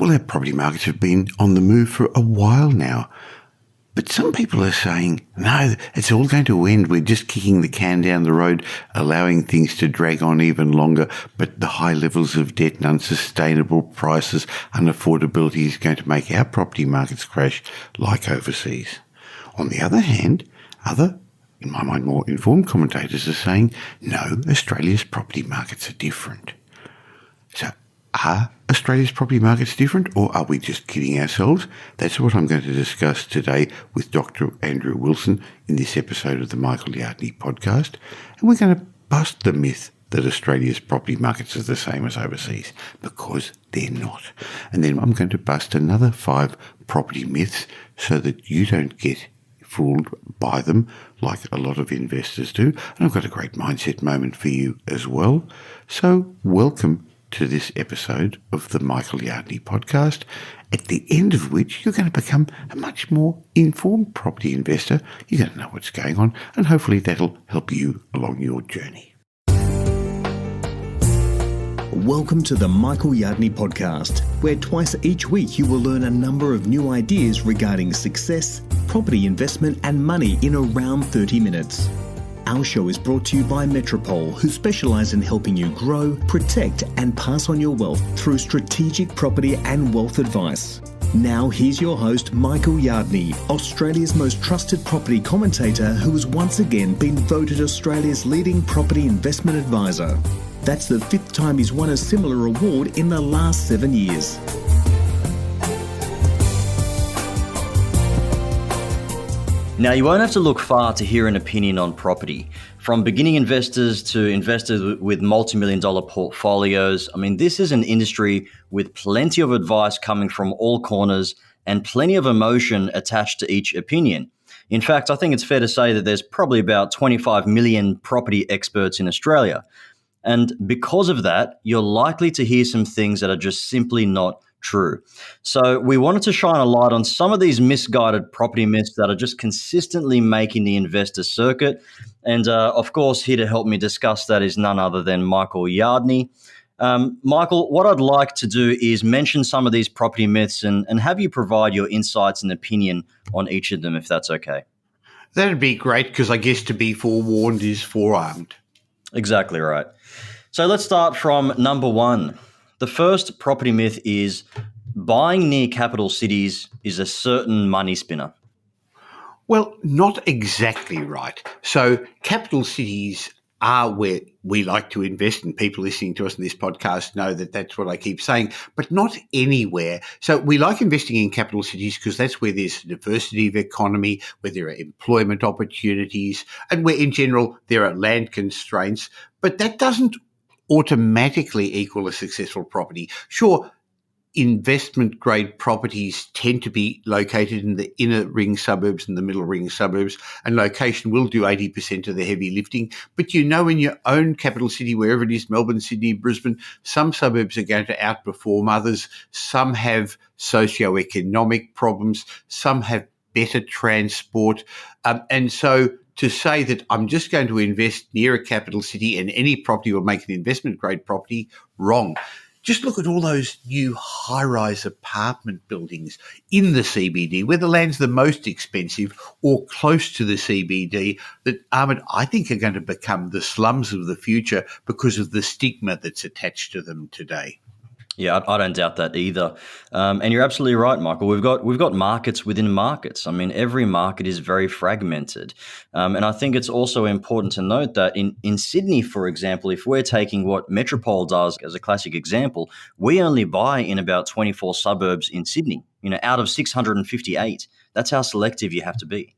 Well, our property markets have been on the move for a while now. But some people are saying, no, it's all going to end. We're just kicking the can down the road, allowing things to drag on even longer. But the high levels of debt and unsustainable prices and affordability is going to make our property markets crash like overseas. On the other hand, in my mind, more informed commentators are saying, no, Australia's property markets are different. So, are Australia's property markets different, or are we just kidding ourselves? That's what I'm going to discuss today with Dr. Andrew Wilson in this episode of the Michael Yardney podcast. And we're going to bust the myth that Australia's property markets are the same as overseas, because they're not. And then I'm going to bust another 5 property myths so that you don't get fooled by them like a lot of investors do. And I've got a great mindset moment for you as well. So welcome to this episode of the Michael Yardney podcast, at the end of which you're going to become a much more informed property investor. You're going to know what's going on, and hopefully that'll help you along your journey. Welcome to the Michael Yardney podcast, where twice each week you will learn a number of new ideas regarding success, property investment and money in around 30 minutes. Our show is brought to you by Metropole, who specialise in helping you grow, protect and pass on your wealth through strategic property and wealth advice. Now here's your host, Michael Yardney, Australia's most trusted property commentator, who has once again been voted Australia's leading property investment advisor. That's the 5th time he's won a similar award in the last 7 years. Now, you won't have to look far to hear an opinion on property. From beginning investors to investors with multi-million dollar portfolios, this is an industry with plenty of advice coming from all corners and plenty of emotion attached to each opinion. In fact, I think it's fair to say that there's probably about 25 million property experts in Australia. And because of that, you're likely to hear some things that are just simply not true. So we wanted to shine a light on some of these misguided property myths that are just consistently making the investor circuit. And of course, here to help me discuss that is none other than Michael Yardney. Michael, what I'd like to do is mention some of these property myths and have you provide your insights and opinion on each of them, if that's okay. That'd be great, because I guess to be forewarned is forearmed. Exactly right. So let's start from number 1. The first property myth is buying near capital cities is a certain money spinner. Well, not exactly right. So capital cities are where we like to invest, and people listening to us in this podcast know that that's what I keep saying, but not anywhere. So we like investing in capital cities because that's where there's diversity of economy, where there are employment opportunities, and where in general there are land constraints. But that doesn't automatically equal a successful property. Sure, investment grade properties tend to be located in the inner ring suburbs and the middle ring suburbs, and location will do 80% of the heavy lifting. But in your own capital city, wherever it is, Melbourne, Sydney, Brisbane, some suburbs are going to outperform others. Some have socio-economic problems. Some have better transport. And so to say that I'm just going to invest near a capital city and any property will make an investment grade property, wrong. Just look at all those new high-rise apartment buildings in the CBD, where the land's the most expensive or close to the CBD, that, I think are going to become the slums of the future because of the stigma that's attached to them today. Yeah, I don't doubt that either. And you're absolutely right, Michael. We've got markets within markets. Every market is very fragmented. And I think it's also important to note that in Sydney, for example, if we're taking what Metropole does as a classic example, we only buy in about 24 suburbs in Sydney, out of 658. That's how selective you have to be.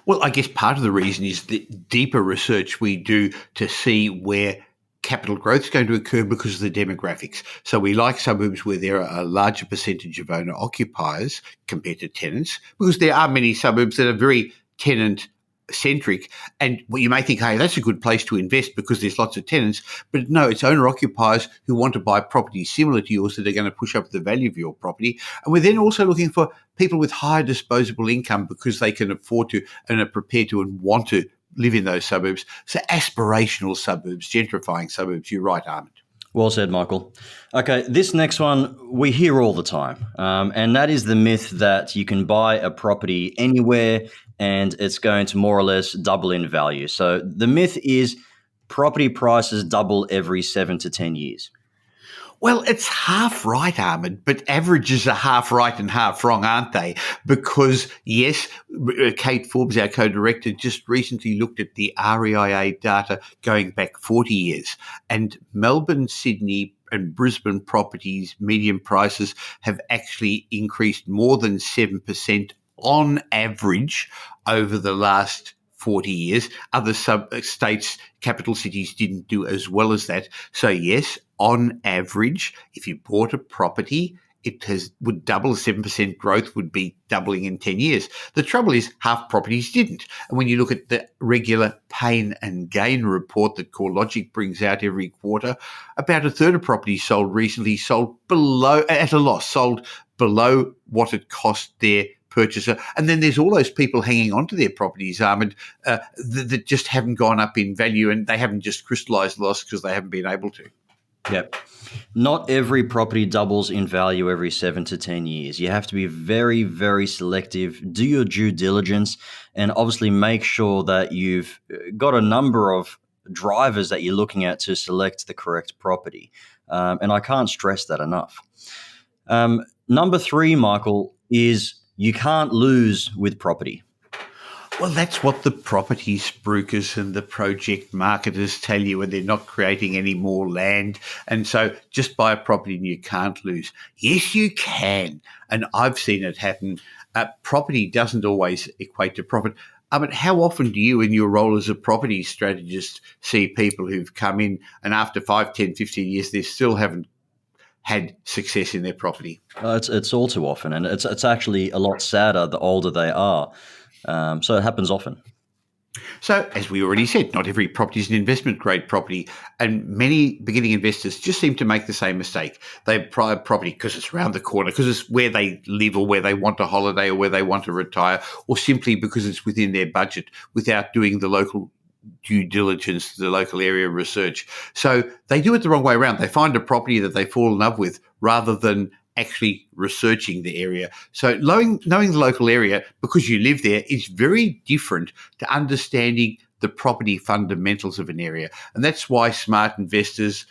Well, I guess part of the reason is the deeper research we do to see where capital growth is going to occur because of the demographics. So we like suburbs where there are a larger percentage of owner-occupiers compared to tenants, because there are many suburbs that are very tenant-centric. And you may think, hey, that's a good place to invest because there's lots of tenants. But no, it's owner-occupiers who want to buy properties similar to yours that are going to push up the value of your property. And we're then also looking for people with higher disposable income because they can afford to and are prepared to and want to live in those suburbs. So aspirational suburbs, gentrifying suburbs, you're right, Armand. Well said, Michael. Okay, this next one we hear all the time, and that is the myth that you can buy a property anywhere and it's going to more or less double in value. So the myth is property prices double every 7 to 10 years. Well, it's half right, Ahmed, but averages are half right and half wrong, aren't they? Because, yes, Kate Forbes, our co-director, just recently looked at the REIA data going back 40 years. And Melbourne, Sydney and Brisbane properties, median prices have actually increased more than 7% on average over the last 40 years. Other states, capital cities didn't do as well as that. So yes, on average, if you bought a property, would double. 7% growth would be doubling in 10 years. The trouble is half properties didn't. And when you look at the regular pain and gain report that CoreLogic brings out every quarter, about a third of properties sold recently sold at a loss, sold below what it cost their purchaser. And then there's all those people hanging on to their properties, Ahmed, that just haven't gone up in value, and they haven't just crystallised loss because they haven't been able to. Yep. Not every property doubles in value every 7 to 10 years. You have to be very, very selective, do your due diligence, and obviously make sure that you've got a number of drivers that you're looking at to select the correct property. And I can't stress that enough. Number 3, Michael, is you can't lose with property. Well, that's what the property spruikers and the project marketers tell you when they're not creating any more land. And so just buy a property and you can't lose. Yes, you can. And I've seen it happen. Property doesn't always equate to profit. But how often do you, in your role as a property strategist, see people who've come in and after 5, 10, 15 years, they still haven't had success in their property? It's all too often, and it's actually a lot sadder the older they are. So it happens often. So, as we already said, not every property is an investment-grade property, and many beginning investors just seem to make the same mistake. They buy a property because it's around the corner, because it's where they live or where they want a holiday or where they want to retire, or simply because it's within their budget without doing the local due diligence, the local area research. So they do it the wrong way around. They find a property that they fall in love with rather than actually researching the area. So knowing the local area, because you live there, is very different to understanding the property fundamentals of an area. And that's why smart investors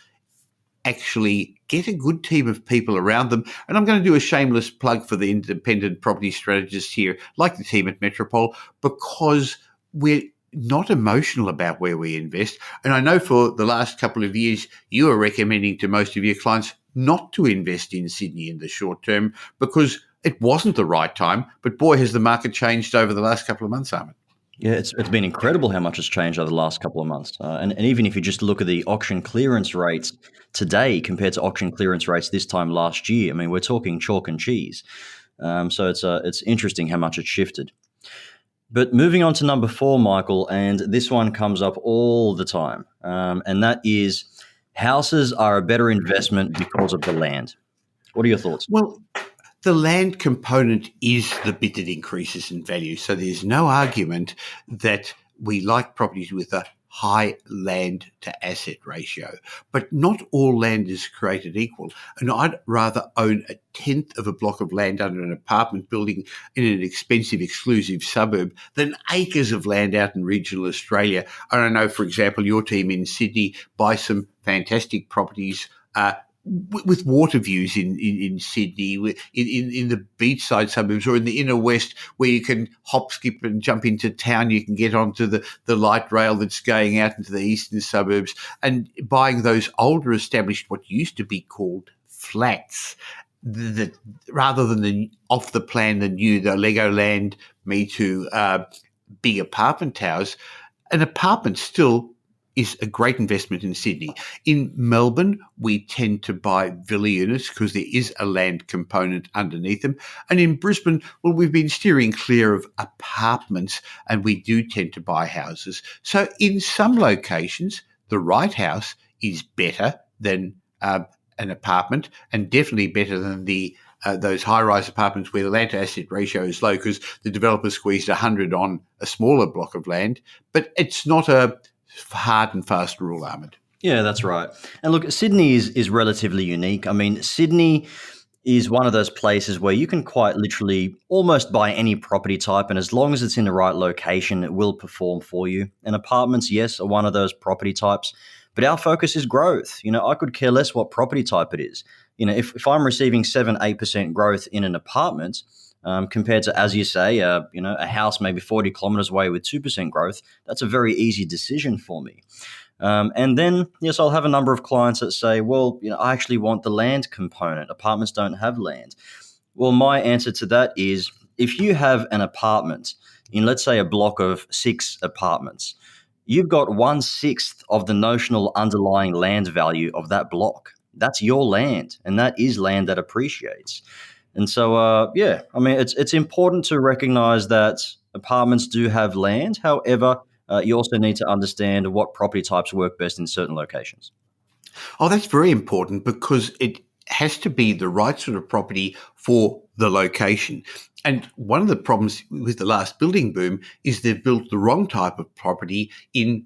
actually get a good team of people around them. And I'm going to do a shameless plug for the independent property strategists here, like the team at Metropole, because we're not emotional about where we invest. And I know for the last couple of years, you are recommending to most of your clients not to invest in Sydney in the short term because it wasn't the right time. But boy, has the market changed over the last couple of months, Ahmed. Yeah, it's been incredible how much has changed over the last couple of months. And even if you just look at the auction clearance rates today compared to auction clearance rates this time last year, I mean, we're talking chalk and cheese. So it's interesting how much it's shifted. But moving on to number 4, Michael, and this one comes up all the time, and that is houses are a better investment because of the land. What are your thoughts? Well, the land component is the bit that increases in value. So there's no argument that we like properties with a high land to asset ratio. But not all land is created equal. And I'd rather own a tenth of a block of land under an apartment building in an expensive, exclusive suburb than acres of land out in regional Australia. And I know, for example, your team in Sydney buy some fantastic properties with water views in Sydney, in the beachside suburbs or in the inner west where you can hop, skip and jump into town. You can get onto the light rail that's going out into the eastern suburbs, and buying those older established, what used to be called flats, that rather than the off the plan, the new, the Legoland, Me Too, big apartment towers. An apartment still is a great investment in Sydney. In Melbourne, we tend to buy villa units because there is a land component underneath them. And in Brisbane, well, we've been steering clear of apartments and we do tend to buy houses. So in some locations, the right house is better than an apartment, and definitely better than those high-rise apartments where the land to asset ratio is low because the developer squeezed 100 on a smaller block of land. But it's not a hard and fast rule, Ahmed. Yeah, that's right. And look, Sydney is relatively unique. I mean, Sydney is one of those places where you can quite literally almost buy any property type, and as long as it's in the right location, it will perform for you. And apartments, yes, are one of those property types, but our focus is growth. I could care less what property type it is. If I'm receiving 7-8% growth in an apartment, compared to, as you say, a house maybe 40 kilometers away with 2% growth, that's a very easy decision for me. And then, yes, I'll have a number of clients that say, well, I actually want the land component. Apartments don't have land. Well, my answer to that is if you have an apartment in, let's say, a block of 6 apartments, you've got 1/6 of the notional underlying land value of that block. That's your land, and that is land that appreciates. And so, yeah, I mean, it's important to recognize that apartments do have land. However, you also need to understand what property types work best in certain locations. Oh, that's very important because it has to be the right sort of property for the location. And one of the problems with the last building boom is they've built the wrong type of property in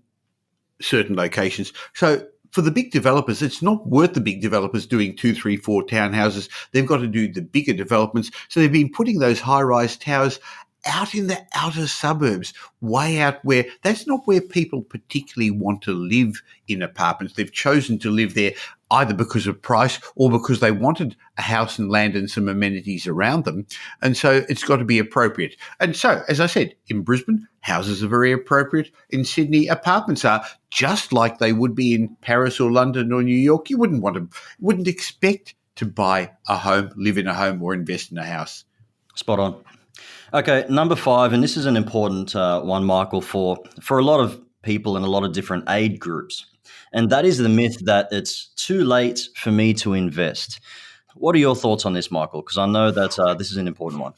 certain locations. So for the big developers, it's not worth the big developers doing 2, 3, 4 townhouses. They've got to do the bigger developments. So they've been putting those high-rise towers out in the outer suburbs, way out where that's not where people particularly want to live in apartments. They've chosen to live there either because of price or because they wanted a house and land and some amenities around them. And so it's got to be appropriate. And so, as I said, in Brisbane, houses are very appropriate. In Sydney, apartments are just like they would be in Paris or London or New York. You wouldn't expect to buy a home, live in a home or invest in a house. Spot on. Okay, number 5, and this is an important one, Michael, for a lot of people in a lot of different age groups, and that is the myth that it's too late for me to invest. What are your thoughts on this, Michael? Because I know that this is an important one.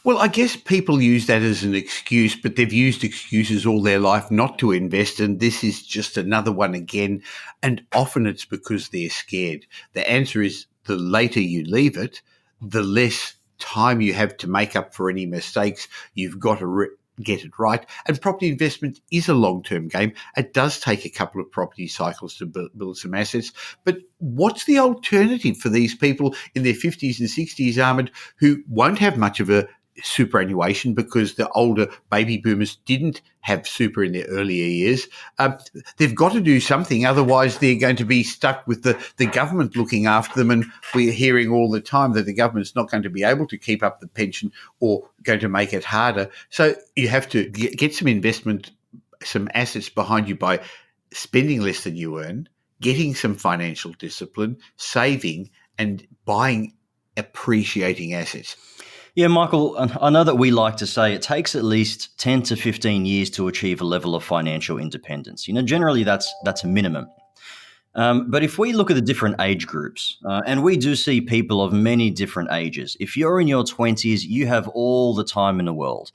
Well, I guess people use that as an excuse, but they've used excuses all their life not to invest, and this is just another one again. And often it's because they're scared. The answer is the later you leave it, the less time you have to make up for any mistakes. You've got to get it right. And property investment is a long-term game. It does take a couple of property cycles to build some assets. But what's the alternative for these people in their 50s and 60s, Ahmed, who won't have much of a superannuation because the older baby boomers didn't have super in their earlier years? They've got to do something, otherwise they're going to be stuck with the government looking after them. And we're hearing all the time that the government's not going to be able to keep up the pension or going to make it harder. So you have to get some investment, some assets behind you by spending less than you earn, getting some financial discipline, saving and buying appreciating assets. Yeah, Michael, I know that we like to say it takes at least 10 to 15 years to achieve a level of financial independence. Generally that's a minimum. But if we look at the different age groups, and we do see people of many different ages, if you're in your 20s, you have all the time in the world.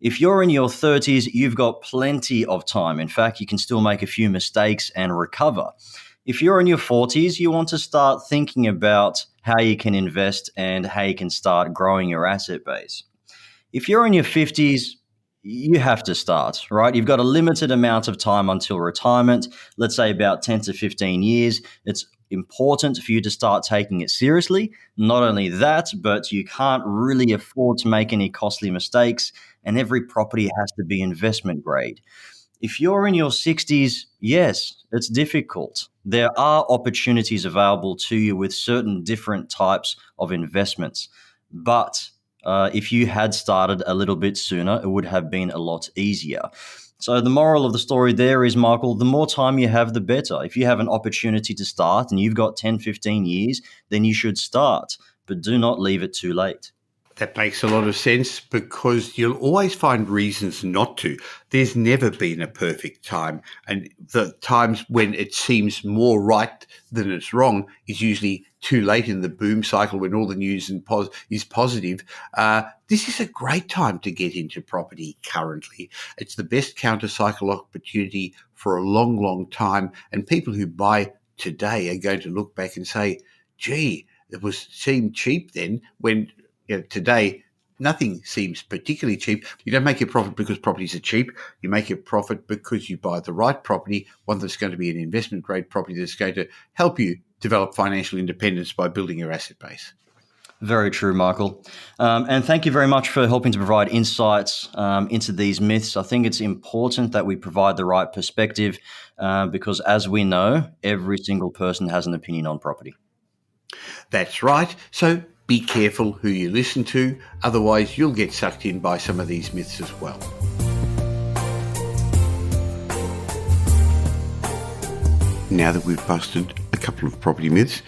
If you're in your 30s, you've got plenty of time. In fact, you can still make a few mistakes and recover. If you're in your 40s, you want to start thinking about how you can invest and how you can start growing your asset base. If you're in your 50s, you have to start, right? You've got a limited amount of time until retirement, let's say about 10 to 15 years. It's important for you to start taking it seriously. Not only that, but you can't really afford to make any costly mistakes, and every property has to be investment grade. If you're in your 60s, yes, it's difficult. There are opportunities available to you with certain different types of investments. But if you had started a little bit sooner, it would have been a lot easier. So the moral of the story there is, Michael, the more time you have, the better. If you have an opportunity to start and you've got 10, 15 years, then you should start. But do not leave it too late. That makes a lot of sense because you'll always find reasons not to. There's never been a perfect time. And the times when it seems more right than it's wrong is usually too late in the boom cycle when all the news is positive. This is a great time to get into property currently. It's the best counter-cycle opportunity for a long, long time. And people who buy today are going to look back and say, gee, seemed cheap then when today Nothing seems particularly cheap. You don't make your profit because properties are cheap. You make your profit because you buy the right property, one that's going to be an investment grade property that's going to help you develop financial independence by building your asset base. Very true, Michael. And thank you very much for helping to provide insights into these myths. I think it's important that we provide the right perspective because, as we know, every single person has an opinion on property. That's right. So be careful who you listen to. Otherwise, you'll get sucked in by some of these myths as well. Now that we've busted a couple of property myths,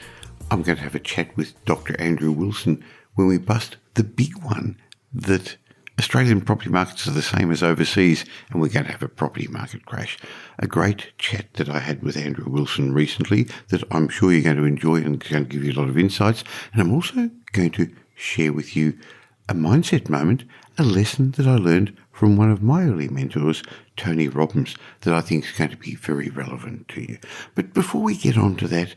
I'm going to have a chat with Dr. Andrew Wilson when we bust the big one that Australian property markets are the same as overseas and we're going to have a property market crash. A great chat that I had with Andrew Wilson recently that I'm sure you're going to enjoy and going to give you a lot of insights. And I'm also going to share with you a mindset moment, a lesson that I learned from one of my early mentors, Tony Robbins, that I think is going to be very relevant to you. But before we get on to that,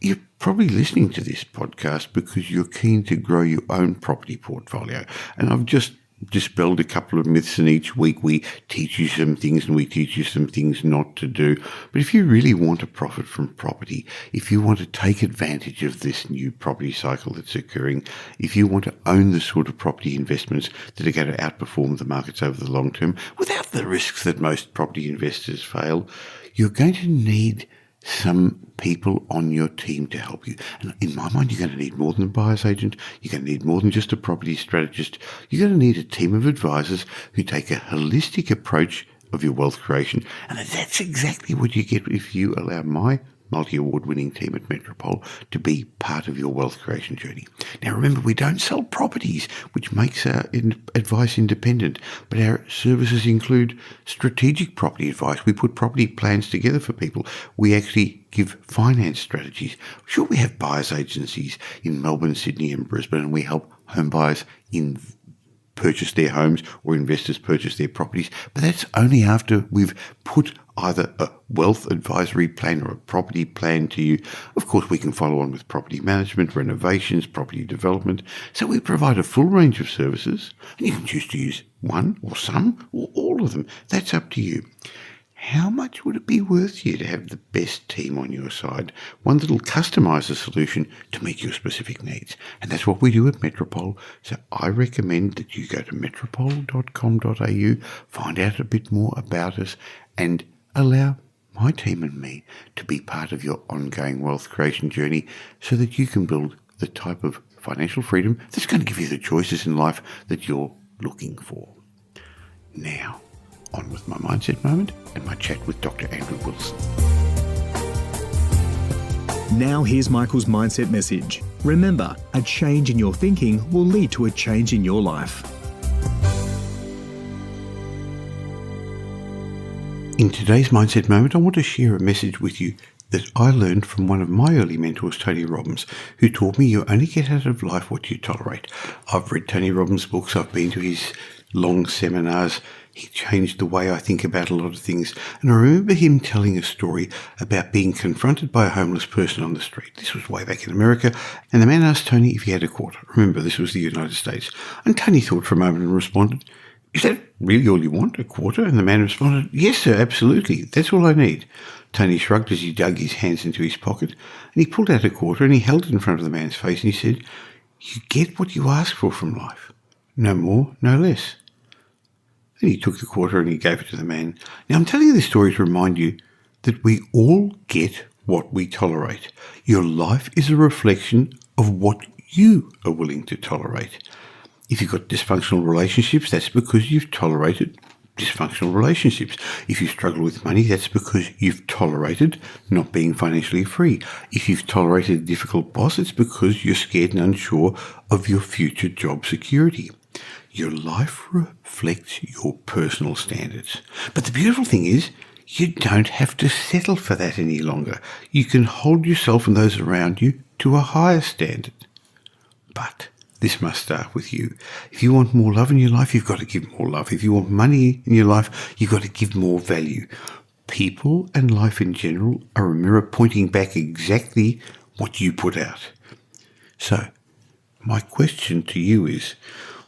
you're probably listening to this podcast because you're keen to grow your own property portfolio. And I've just dispelled a couple of myths, and each week we teach you some things and we teach you some things not to do. But if you really want to profit from property, if you want to take advantage of this new property cycle that's occurring, if you want to own the sort of property investments that are going to outperform the markets over the long term without the risks that most property investors fail, you're going to need some people on your team to help you. And in my mind, you're going to need more than a buyer's agent. You're going to need more than just a property strategist. You're going to need a team of advisors who take a holistic approach of your wealth creation. And that's exactly what you get if you allow my multi-award winning team at Metropole to be part of your wealth creation journey. Now remember, we don't sell properties, which makes our advice independent, but our services include strategic property advice. We put property plans together for people. We actually give finance strategies. Sure, we have buyers agencies in Melbourne, Sydney and Brisbane, and we help home buyers purchase their homes or investors purchase their properties, but that's only after we've put either a wealth advisory plan or a property plan to you. Of course, we can follow on with property management, renovations, property development. So we provide a full range of services, and you can choose to use one or some or all of them. That's up to you. How much would it be worth you to have the best team on your side, one that'll customise a solution to meet your specific needs? And that's what we do at Metropole. So I recommend that you go to metropole.com.au, find out a bit more about us, and allow my team and me to be part of your ongoing wealth creation journey so that you can build the type of financial freedom that's going to give you the choices in life that you're looking for. Now, on with my mindset moment and my chat with Dr. Andrew Wilson. Now here's Michael's mindset message. Remember, a change in your thinking will lead to a change in your life. In today's mindset moment, I want to share a message with you that I learned from one of my early mentors, Tony Robbins, who taught me you only get out of life what you tolerate. I've read Tony Robbins' books. I've been to his long seminars. He changed the way I think about a lot of things. And I remember him telling a story about being confronted by a homeless person on the street. This was way back in America. And the man asked Tony if he had a quarter. Remember, this was the United States. And Tony thought for a moment and responded, "Is that really all you want, a quarter?" And the man responded, "Yes, sir, absolutely. That's all I need." Tony shrugged as he dug his hands into his pocket, and he pulled out a quarter and he held it in front of the man's face and he said, "You get what you ask for from life. No more, no less." Then he took the quarter and he gave it to the man. Now, I'm telling you this story to remind you that we all get what we tolerate. Your life is a reflection of what you are willing to tolerate. If you've got dysfunctional relationships, that's because you've tolerated dysfunctional relationships. If you struggle with money, that's because you've tolerated not being financially free. If you've tolerated a difficult boss, it's because you're scared and unsure of your future job security. Your life reflects your personal standards. But the beautiful thing is, you don't have to settle for that any longer. You can hold yourself and those around you to a higher standard. But this must start with you. If you want more love in your life, you've got to give more love. If you want money in your life, you've got to give more value. People and life in general are a mirror pointing back exactly what you put out. So, my question to you is,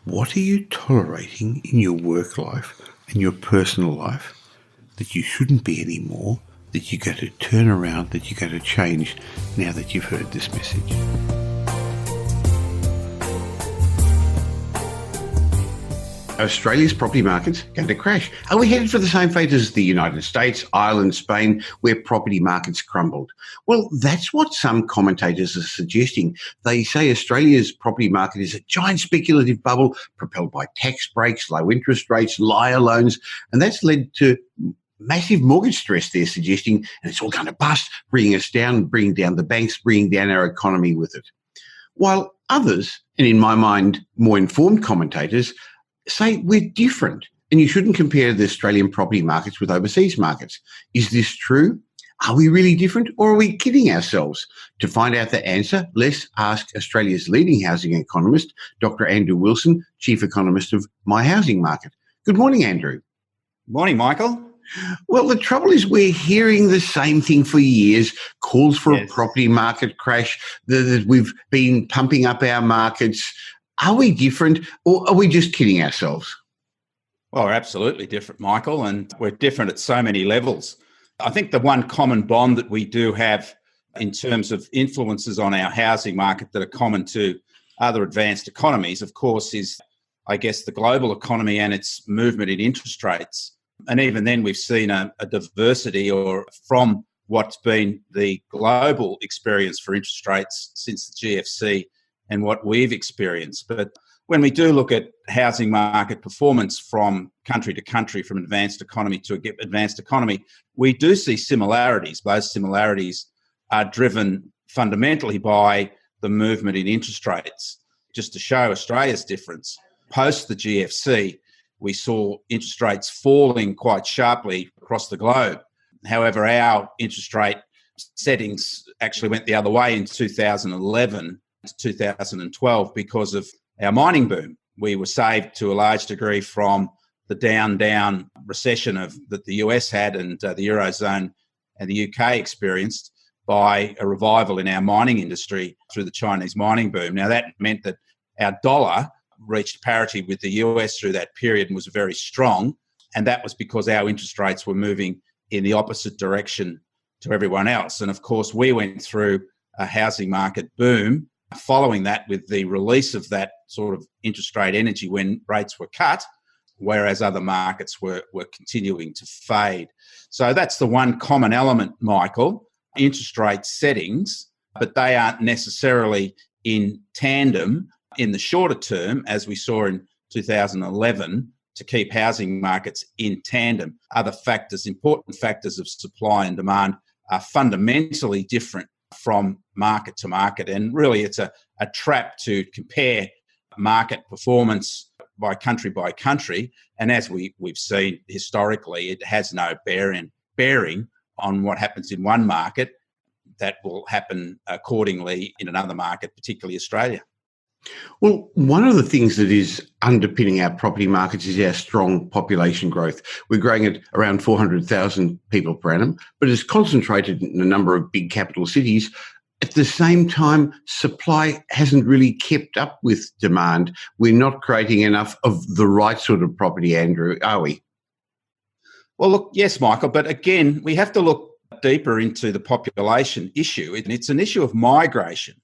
What are you tolerating in your work life and your personal life that you shouldn't be anymore, that you got to turn around, that you got to change now that you've heard this message? Australia's property market's going to crash. Are we headed for the same fate as the United States, Ireland, Spain, where property markets crumbled? Well, that's what some commentators are suggesting. They say Australia's property market is a giant speculative bubble propelled by tax breaks, low interest rates, liar loans, and that's led to massive mortgage stress, they're suggesting, and it's all going to bust, bringing us down, bringing down the banks, bringing down our economy with it. While others, and in my mind, more informed commentators, say we're different and you shouldn't compare the Australian property markets with overseas markets. Is this true? Are we really different, or are we kidding ourselves? To find out the answer, let's ask Australia's leading housing economist, Dr. Andrew Wilson, Chief Economist of My Housing Market. Good morning, Andrew. Morning, Michael. Well, the trouble is we're hearing the same thing for years, calls for a property market crash, that we've been pumping up our markets. Are we different, or are we just kidding ourselves? Well, we're absolutely different, Michael, and we're different at so many levels. I think the one common bond that we do have in terms of influences on our housing market that are common to other advanced economies, of course, is, I guess, the global economy and its movement in interest rates. And even then, we've seen a diversity or from what's been the global experience for interest rates since the GFC and what we've experienced. But when we do look at housing market performance from country to country, from advanced economy to advanced economy, we do see similarities. Those similarities are driven fundamentally by the movement in interest rates. Just to show Australia's difference, post the GFC, we saw interest rates falling quite sharply across the globe. However, our interest rate settings actually went the other way in 2011 to 2012 because of our mining boom. We were saved to a large degree from the down recession that the US had and the Eurozone and the UK experienced by a revival in our mining industry through the Chinese mining boom. Now, that meant that our dollar reached parity with the US through that period and was very strong, and that was because our interest rates were moving in the opposite direction to everyone else. And of course, we went through a housing market boom following that with the release of that sort of interest rate energy when rates were cut, whereas other markets were continuing to fade. So that's the one common element, Michael, interest rate settings, but they aren't necessarily in tandem in the shorter term, as we saw in 2011, to keep housing markets in tandem. Other factors, important factors of supply and demand, are fundamentally different from market to market. And really, it's a trap to compare market performance by country. And as we've seen historically, it has no bearing on what happens in one market that will happen accordingly in another market, particularly Australia. Well, one of the things that is underpinning our property markets is our strong population growth. We're growing at around 400,000 people per annum, but it's concentrated in a number of big capital cities. At the same time, supply hasn't really kept up with demand. We're not creating enough of the right sort of property, Andrew, are we? Well, look, yes, Michael, but again, we have to look deeper into the population issue. It's an issue of migration.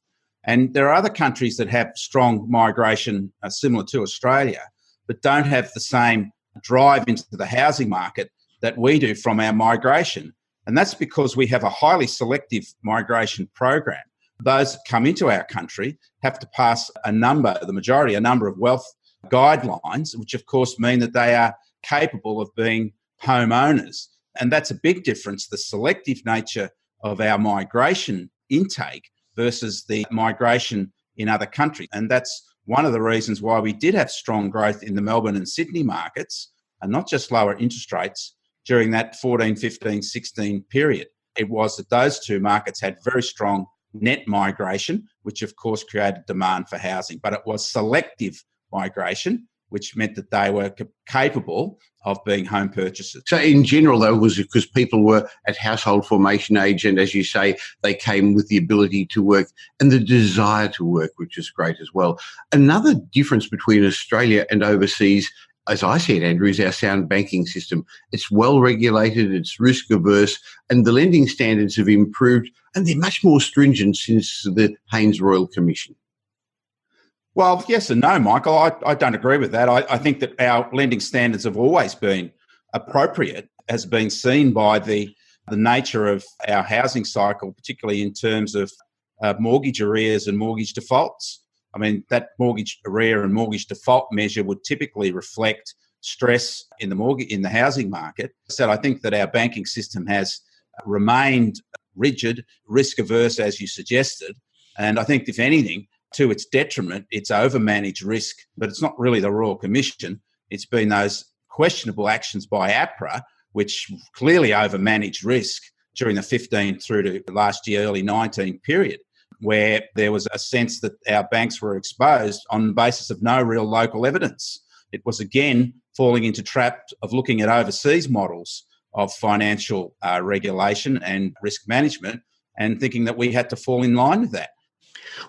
And there are other countries that have strong migration similar to Australia, but don't have the same drive into the housing market that we do from our migration. And that's because we have a highly selective migration program. Those that come into our country have to pass a number of wealth guidelines, which of course mean that they are capable of being homeowners. And that's a big difference, the selective nature of our migration intake versus the migration in other countries. And that's one of the reasons why we did have strong growth in the Melbourne and Sydney markets, and not just lower interest rates during that 14, 15, 16 period. It was that those two markets had very strong net migration, which of course created demand for housing. But it was selective migration, which meant that they were capable of being home purchasers. So in general, though, was it because people were at household formation age and, as you say, they came with the ability to work and the desire to work, which is great as well. Another difference between Australia and overseas, as I said, Andrew, is our sound banking system. It's well regulated, it's risk averse, and the lending standards have improved, and they're much more stringent since the Haynes Royal Commission. Well, yes and no, Michael. I don't agree with that. I think that our lending standards have always been appropriate, has been seen by the nature of our housing cycle, particularly in terms of mortgage arrears and mortgage defaults. I mean, that mortgage arrear and mortgage default measure would typically reflect stress in the housing market. So I think that our banking system has remained rigid, risk averse, as you suggested. And I think, if anything, to its detriment, it's overmanaged risk, but it's not really the Royal Commission. It's been those questionable actions by APRA, which clearly overmanaged risk during the 15 through to last year, early 19 period, where there was a sense that our banks were exposed on the basis of no real local evidence. It was again falling into trap of looking at overseas models of financial regulation and risk management and thinking that we had to fall in line with that.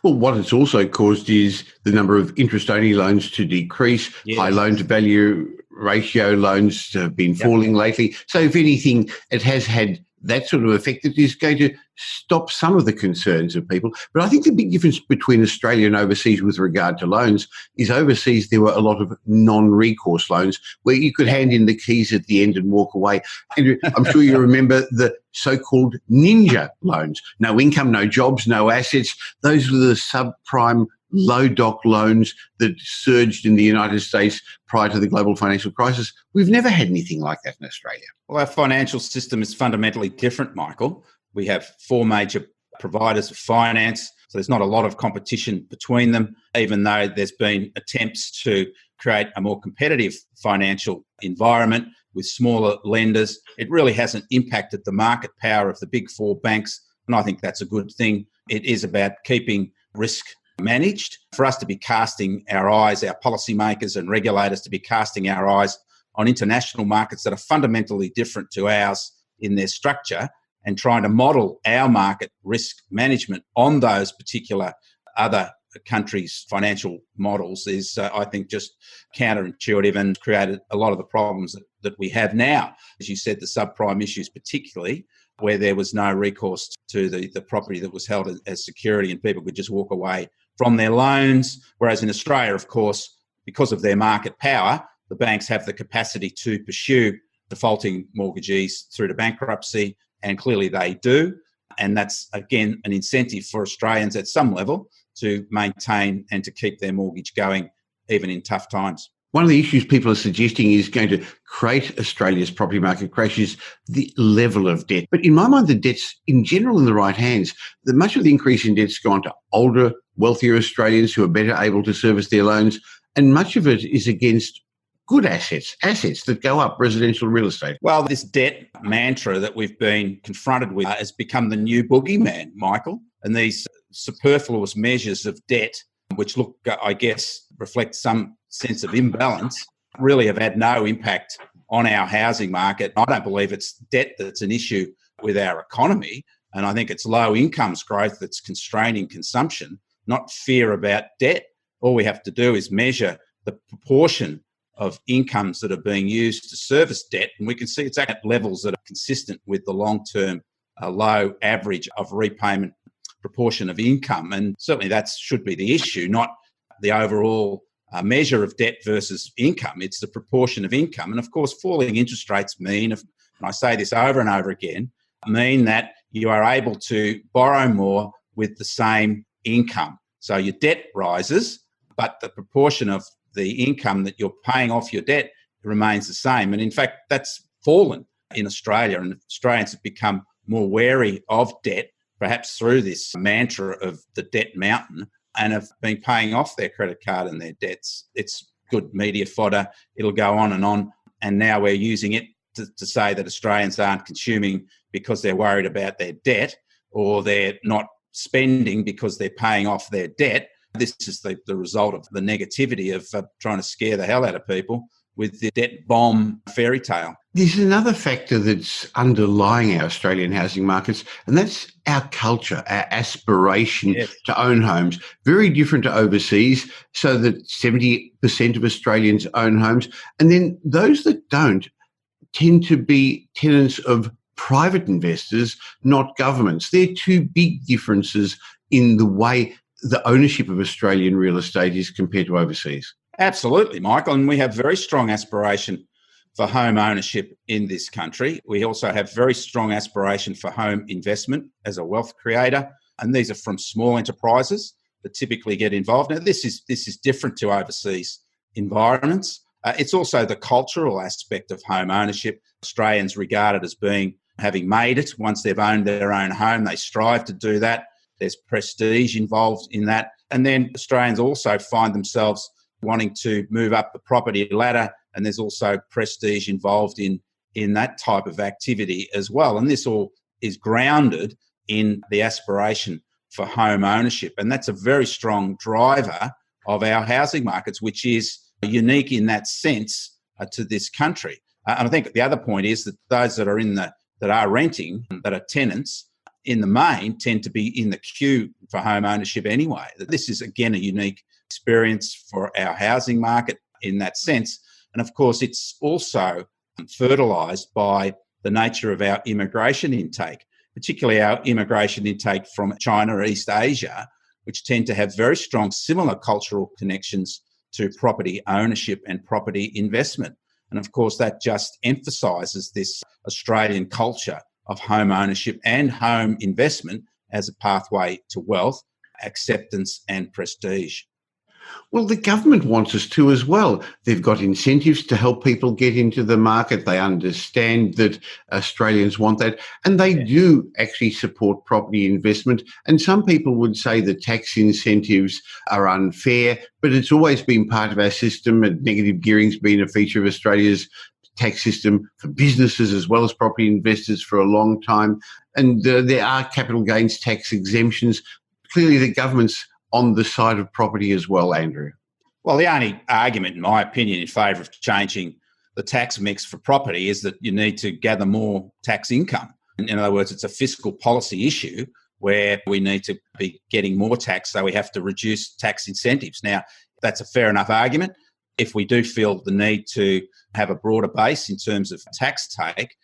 Well, what it's also caused is the number of interest-only loans to decrease. Yes. High loan-to-value ratio loans have been falling lately. So if anything, it has had that sort of effect that is going to stop some of the concerns of people. But I think the big difference between Australia and overseas with regard to loans is overseas there were a lot of non-recourse loans where you could hand in the keys at the end and walk away. And I'm sure you remember the so-called ninja loans. No income, no jobs, no assets. Those were the subprime low doc loans that surged in the United States prior to the global financial crisis. We've never had anything like that in Australia. Well, our financial system is fundamentally different, Michael. We have 4 major providers of finance, so there's not a lot of competition between them, even though there's been attempts to create a more competitive financial environment with smaller lenders. It really hasn't impacted the market power of the big 4 banks, and I think that's a good thing. It is about keeping risk managed, for us to be casting our eyes, our policymakers and regulators to be casting our eyes on international markets that are fundamentally different to ours in their structure and trying to model our market risk management on those particular other countries' financial models is, I think, just counterintuitive and created a lot of the problems that we have now. As you said, the subprime issues particularly, where there was no recourse to the property that was held as security and people could just walk away from their loans. Whereas in Australia, of course, because of their market power, the banks have the capacity to pursue defaulting mortgagees through to bankruptcy, and clearly they do. And that's, again, an incentive for Australians at some level to maintain and to keep their mortgage going even in tough times. One of the issues people are suggesting is going to create Australia's property market crash is the level of debt. But in my mind, the debt's in general in the right hands. Much of the increase in debt's gone to older, wealthier Australians who are better able to service their loans, and much of it is against good assets that go up, residential real estate. Well, this debt mantra that we've been confronted with has become the new boogeyman, Michael, and these superfluous measures of debt, which look, I guess, reflect some sense of imbalance, really have had no impact on our housing market. I don't believe it's debt that's an issue with our economy, and I think it's low incomes growth that's constraining consumption, not fear about debt. All we have to do is measure the proportion of incomes that are being used to service debt, and we can see it's at levels that are consistent with the long-term low average of repayment proportion of income. And certainly that should be the issue, not the overall measure of debt versus income. It's the proportion of income. And of course, falling interest rates mean, and I say this over and over again, mean that you are able to borrow more with the same income. So your debt rises, but the proportion of the income that you're paying off your debt remains the same. And in fact, that's fallen in Australia, and Australians have become more wary of debt, perhaps through this mantra of the debt mountain, and have been paying off their credit card and their debts. It's good media fodder. It'll go on. And now we're using it to say that Australians aren't consuming because they're worried about their debt, or they're not spending because they're paying off their debt. This is the result of the negativity of trying to scare the hell out of people with the debt bomb fairy tale. There's another factor that's underlying our Australian housing markets, and that's our culture, our aspiration to own homes. Very different to overseas, so that 70% of Australians own homes. And then those that don't tend to be tenants of private investors, not governments. There are two big differences in the way the ownership of Australian real estate is compared to overseas. Absolutely, Michael. And we have very strong aspiration for home ownership in this country. We also have very strong aspiration for home investment as a wealth creator. And these are from small enterprises that typically get involved. Now, this is different to overseas environments. It's also the cultural aspect of home ownership. Australians regard it as having made it. Once they've owned their own home, they strive to do that. There's prestige involved in that. And then Australians also find themselves wanting to move up the property ladder, and there's also prestige involved in that type of activity as well. And this all is grounded in the aspiration for home ownership. And that's a very strong driver of our housing markets, which is unique in that sense to this country. And I think the other point is that those that are renting, that are tenants, in the main tend to be in the queue for home ownership anyway. This is, again, a unique experience for our housing market in that sense. And of course, it's also fertilised by the nature of our immigration intake, particularly our immigration intake from China, East Asia, which tend to have very strong similar cultural connections to property ownership and property investment. And of course, that just emphasises this Australian culture of home ownership and home investment as a pathway to wealth, acceptance and prestige. Well, the government wants us to as well. They've got incentives to help people get into the market. They understand that Australians want that, and they do actually support property investment. And some people would say the tax incentives are unfair, but it's always been part of our system, and negative gearing's been a feature of Australia's tax system for businesses as well as property investors for a long time. And there are capital gains tax exemptions. Clearly, the government's on the side of property as well, Andrew. Well, the only argument, in my opinion, in favour of changing the tax mix for property is that you need to gather more tax income. In other words, it's a fiscal policy issue where we need to be getting more tax, so we have to reduce tax incentives. Now, that's a fair enough argument. If we do feel the need to have a broader base in terms of tax take,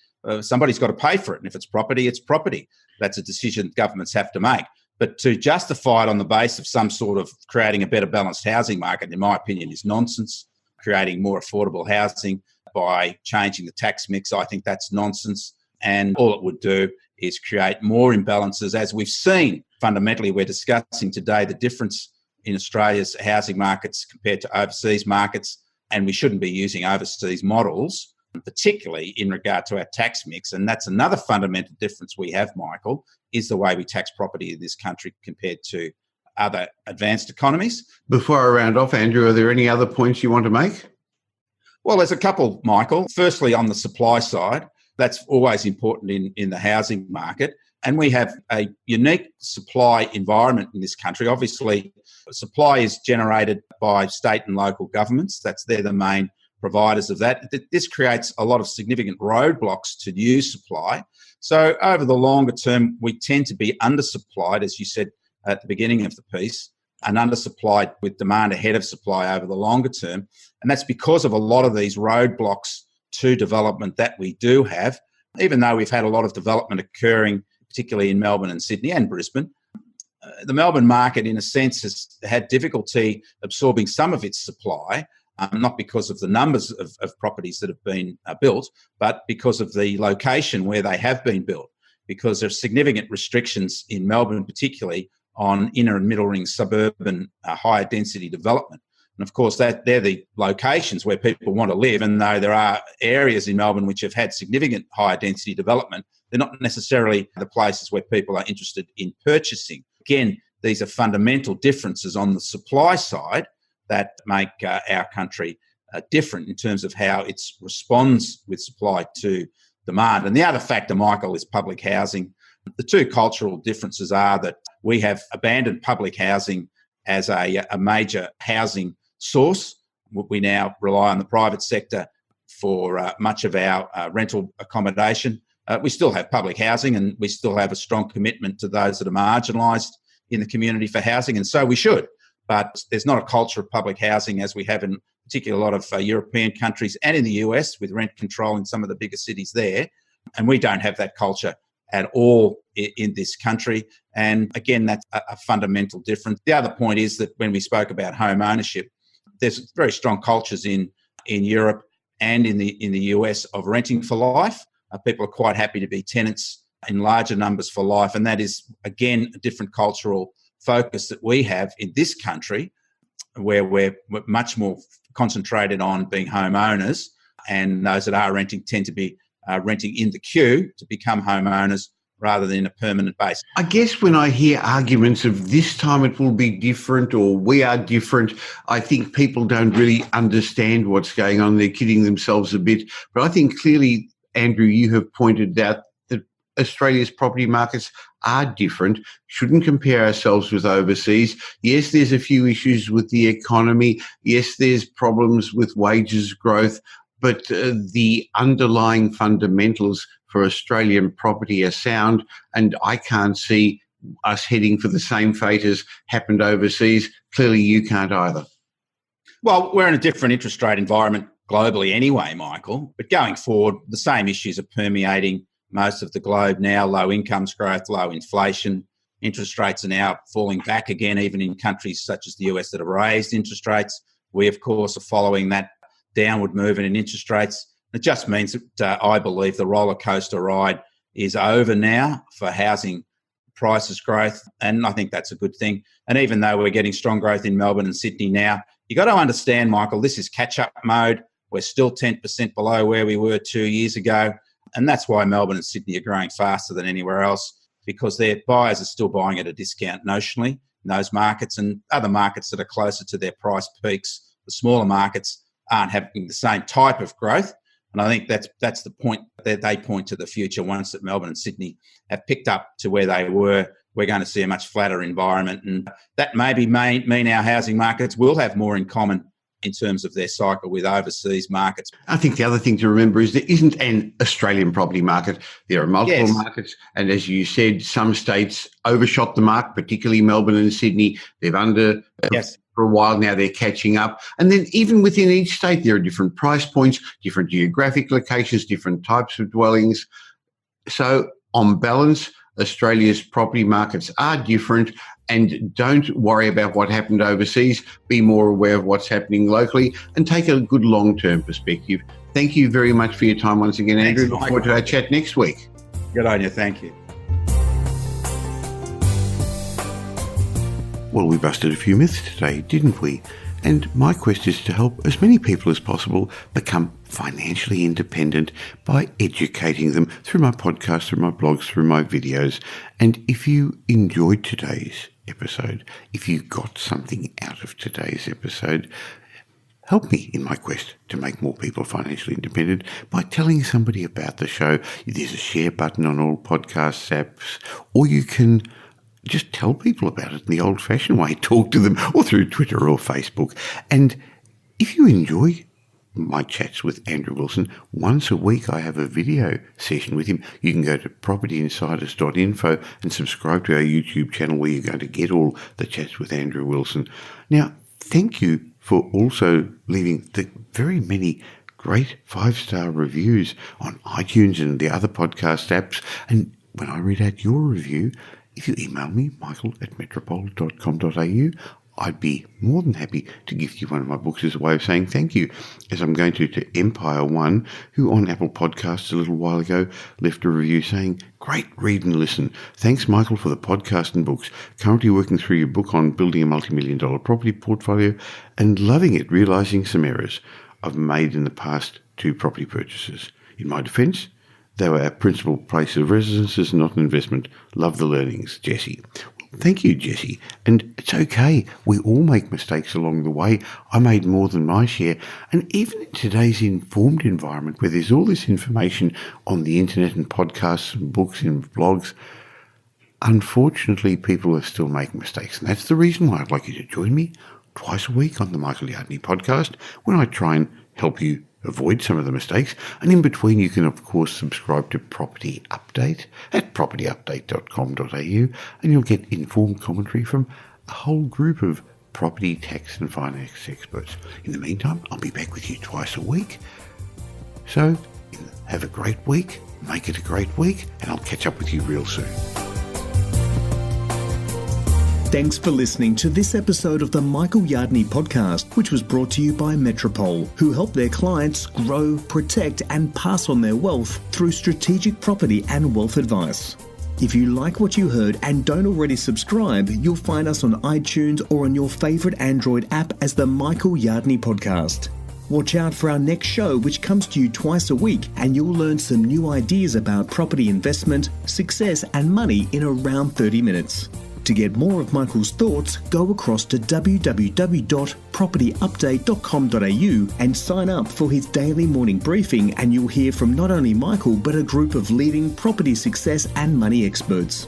somebody's got to pay for it. And if it's property, it's property. That's a decision governments have to make. But to justify it on the basis of some sort of creating a better balanced housing market, in my opinion, is nonsense. Creating more affordable housing by changing the tax mix, I think that's nonsense. And all it would do is create more imbalances. As we've seen, fundamentally, we're discussing today the difference in Australia's housing markets compared to overseas markets, and we shouldn't be using overseas models, particularly in regard to our tax mix. And that's another fundamental difference we have, Michael, is the way we tax property in this country compared to other advanced economies. Before I round off, Andrew, are there any other points you want to make? Well, there's a couple, Michael. Firstly, on the supply side, that's always important in the housing market. And we have a unique supply environment in this country. Obviously, supply is generated by state and local governments. They're the main providers of that. This creates a lot of significant roadblocks to new supply. So over the longer term, we tend to be undersupplied, as you said at the beginning of the piece, and undersupplied with demand ahead of supply over the longer term. And that's because of a lot of these roadblocks to development that we do have, even though we've had a lot of development occurring, particularly in Melbourne and Sydney and Brisbane. The Melbourne market, in a sense, has had difficulty absorbing some of its supply, not because of the numbers of properties that have been built, but because of the location where they have been built, because there are significant restrictions in Melbourne, particularly on inner and middle ring suburban higher density development. And of course, they're the locations where people want to live. And though there are areas in Melbourne which have had significant higher density development, they're not necessarily the places where people are interested in purchasing. Again, these are fundamental differences on the supply side that make our country different in terms of how it responds with supply to demand. And the other factor, Michael, is public housing. The two cultural differences are that we have abandoned public housing as a major housing source. We now rely on the private sector for much of our rental accommodation. We still have public housing, and we still have a strong commitment to those that are marginalised in the community for housing, and so we should. But there's not a culture of public housing as we have in particularly a lot of European countries and in the US, with rent control in some of the bigger cities there. And we don't have that culture at all in this country. And again, that's a fundamental difference. The other point is that when we spoke about home ownership, there's very strong cultures in Europe and in the US of renting for life. People are quite happy to be tenants in larger numbers for life. And that is, again, a different cultural focus that we have in this country, where we're much more concentrated on being homeowners, and those that are renting tend to be renting in the queue to become homeowners rather than a permanent base. I guess when I hear arguments of this time it will be different or we are different, I think people don't really understand what's going on. They're kidding themselves a bit. But I think clearly, Andrew, you have pointed out that Australia's property markets are different, shouldn't compare ourselves with overseas. Yes, there's a few issues with the economy. Yes, there's problems with wages growth, but the underlying fundamentals for Australian property are sound, and I can't see us heading for the same fate as happened overseas. Clearly, you can't either. Well, we're in a different interest rate environment globally anyway, Michael, but going forward, the same issues are permeating most of the globe now: low incomes growth, low inflation. Interest rates are now falling back again, even in countries such as the US that have raised interest rates. We, of course, are following that downward movement in interest rates. It just means that I believe the roller coaster ride is over now for housing prices growth, and I think that's a good thing. And even though we're getting strong growth in Melbourne and Sydney now, you got to understand, Michael, this is catch-up mode. We're still 10% below where we were 2 years ago, and that's why Melbourne and Sydney are growing faster than anywhere else, because their buyers are still buying at a discount notionally in those markets, and other markets that are closer to their price peaks, the smaller markets, aren't having the same type of growth. And I think that's the point that they point to the future. Once that Melbourne and Sydney have picked up to where they were, we're going to see a much flatter environment. And that maybe mean our housing markets will have more in common in terms of their cycle with overseas markets. I think the other thing to remember is there isn't an Australian property market. There are multiple markets. And as you said, some states overshot the mark, particularly Melbourne and Sydney. They've under... For a while now, they're catching up. And then even within each state, there are different price points, different geographic locations, different types of dwellings. So on balance, Australia's property markets are different, and don't worry about what happened overseas. Be more aware of what's happening locally and take a good long-term perspective. Thank you very much for your time once again, Andrew. Look forward to our chat next week. Good on you. Thank you. Well, we busted a few myths today, didn't we? And my quest is to help as many people as possible become financially independent by educating them through my podcast, through my blogs, through my videos. And if you enjoyed today's episode, if you got something out of today's episode, help me in my quest to make more people financially independent by telling somebody about the show. There's a share button on all podcast apps, or you can just tell people about it in the old-fashioned way. Talk to them, or through Twitter or Facebook. And if you enjoy my chats with Andrew Wilson, once a week I have a video session with him. You can go to propertyinsiders.info and subscribe to our YouTube channel, where you're going to get all the chats with Andrew Wilson. Now, thank you for also leaving the very many great 5-star reviews on iTunes and the other podcast apps. And when I read out your review, if you email me, michael@metropole.com.au, I'd be more than happy to gift you one of my books as a way of saying thank you, as I'm going to Empire One, who on Apple Podcasts a little while ago left a review saying, "Great read and listen. Thanks, Michael, for the podcast and books. Currently working through your book on building a multi-million-dollar property portfolio and loving it, realising some errors I've made in the past 2 property purchases. In my defence, they were our principal place of residences, not an investment. Love the learnings, Jesse." Thank you, Jesse. And it's okay. We all make mistakes along the way. I made more than my share. And even in today's informed environment, where there's all this information on the internet and podcasts and books and blogs, unfortunately, people are still making mistakes. And that's the reason why I'd like you to join me twice a week on the Michael Yardney podcast, when I try and help you avoid some of the mistakes. And in between, you can, of course, subscribe to Property Update at propertyupdate.com.au, and you'll get informed commentary from a whole group of property, tax and finance experts. In the meantime, I'll be back with you twice a week. So have a great week, make it a great week, and I'll catch up with you real soon. Thanks for listening to this episode of the Michael Yardney podcast, which was brought to you by Metropole, who help their clients grow, protect and pass on their wealth through strategic property and wealth advice. If you like what you heard and don't already subscribe, you'll find us on iTunes or on your favourite Android app as the Michael Yardney podcast. Watch out for our next show, which comes to you twice a week, and you'll learn some new ideas about property investment, success and money in around 30 minutes. To get more of Michael's thoughts, go across to www.propertyupdate.com.au and sign up for his daily morning briefing, and you'll hear from not only Michael but a group of leading property success and money experts.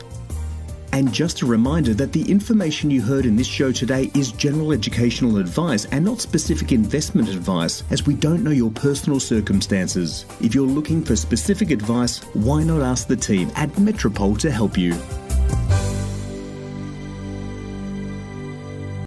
And just a reminder that the information you heard in this show today is general educational advice and not specific investment advice, as we don't know your personal circumstances. If you're looking for specific advice, why not ask the team at Metropole to help you?